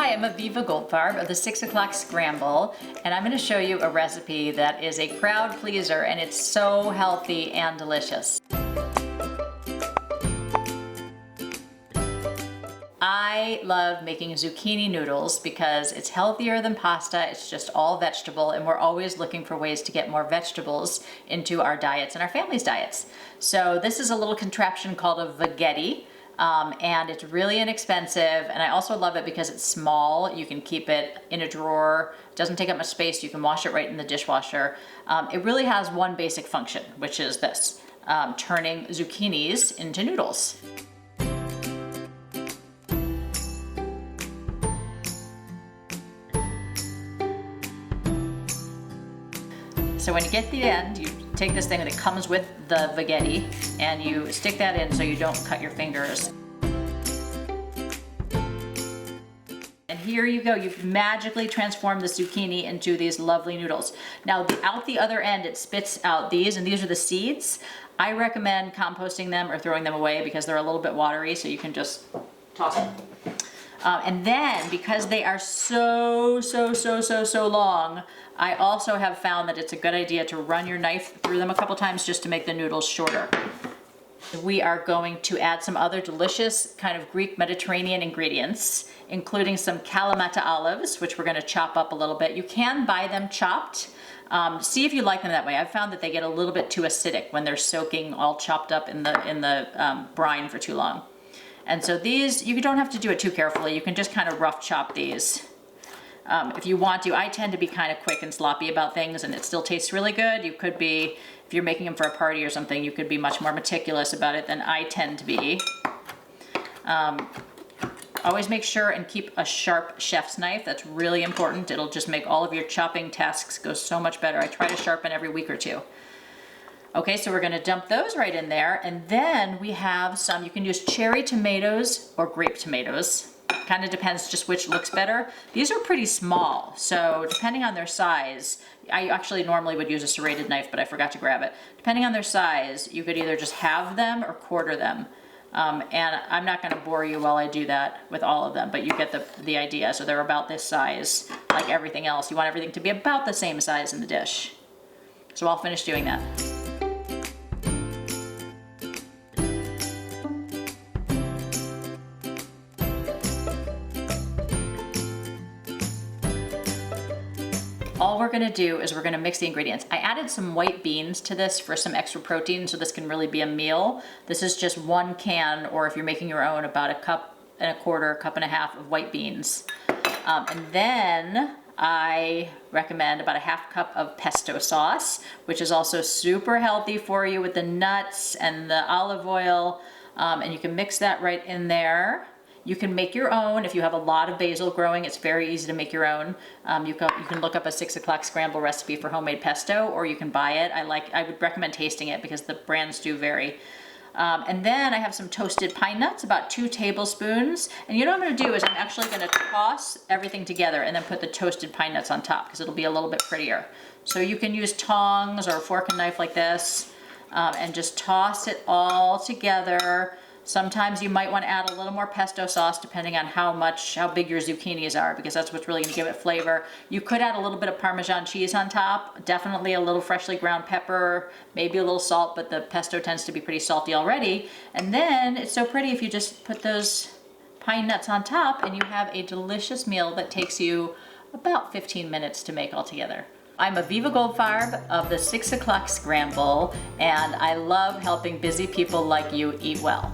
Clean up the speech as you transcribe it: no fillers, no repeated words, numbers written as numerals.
Hi, I'm Aviva Goldfarb of the 6 o'clock Scramble, and I'm going to show you a recipe that is a crowd pleaser, and it's so healthy and delicious. I love making zucchini noodles because it's healthier than pasta, it's just all vegetable, and we're always looking for ways to get more vegetables into our diets and our family's diets. So this is a little contraption called a VEGGETTI. And it's really inexpensive, and I also love it because it's small. You can keep it in a drawer, it doesn't take up much space, you can wash it right in the dishwasher. It really has one basic function, which is this, turning zucchinis into noodles. So when you get to the end, you take this thing that comes with the VEGGETTI and you stick that in so you don't cut your fingers. And here you go, you've magically transformed the zucchini into these lovely noodles. Now out the other end it spits out these, and these are the seeds. I recommend composting them or throwing them away because they're a little bit watery, so you can just toss them. And then, because they are so long, I also have found that it's a good idea to run your knife through them a couple times just to make the noodles shorter. We are going to add some other delicious kind of Greek Mediterranean ingredients, including some KALAMATA olives, which we're going to chop up a little bit. You can buy them chopped. See if you like them that way. I've found that they get a little bit too acidic when they're soaking all chopped up in the brine for too long. And so these, you don't have to do it too carefully. You can just kind of rough chop these. If you want to, I tend to be kind of quick and sloppy about things, and it still tastes really good. You could be, if you're making them for a party or something, you could be much more meticulous about it than I tend to be. Always make sure and keep a sharp chef's knife. That's really important. It'll just make all of your chopping tasks go so much better. I try to sharpen every week or two. Okay, so we're gonna dump those right in there, and then we have some, you can use cherry tomatoes or grape tomatoes. Kind of depends just which looks better. These are pretty small, so depending on their size, I actually normally would use a serrated knife, but I forgot to grab it. Depending on their size, you could either just halve them or quarter them. And I'm not gonna bore you while I do that with all of them, but you get the idea. So they're about this size, like everything else. You want everything to be about the same size in the dish. So I'll finish doing that. All we're gonna do is we're gonna mix the ingredients. I added some white beans to this for some extra protein, so this can really be a meal. This is just 1 can, or if you're making your own, about 1.25 cups, cup and a half of white beans. And then I recommend about 1/2 cup of pesto sauce, which is also super healthy for you with the nuts and the olive oil. And you can mix that right in there. You can make your own. If you have a lot of basil growing, it's very easy to make your own. You can look up a 6 o'clock Scramble recipe for homemade pesto, or you can buy it. I would recommend tasting it because the brands do vary. And then I have some toasted pine nuts, about 2 tablespoons. And you know what I'm gonna do is I'm actually gonna toss everything together and then put the toasted pine nuts on top because it'll be a little bit prettier. So you can use tongs or a fork and knife like this, and just toss it all together. Sometimes you might want to add a little more pesto sauce depending on how big your zucchinis are, because that's what's really going to give it flavor. You could add a little bit of Parmesan cheese on top, definitely a little freshly ground pepper, maybe a little salt, but the pesto tends to be pretty salty already. And then it's so pretty if you just put those pine nuts on top and you have a delicious meal that takes you about 15 minutes to make altogether. I'm Aviva Goldfarb of the 6 o'clock Scramble, and I love helping busy people like you eat well.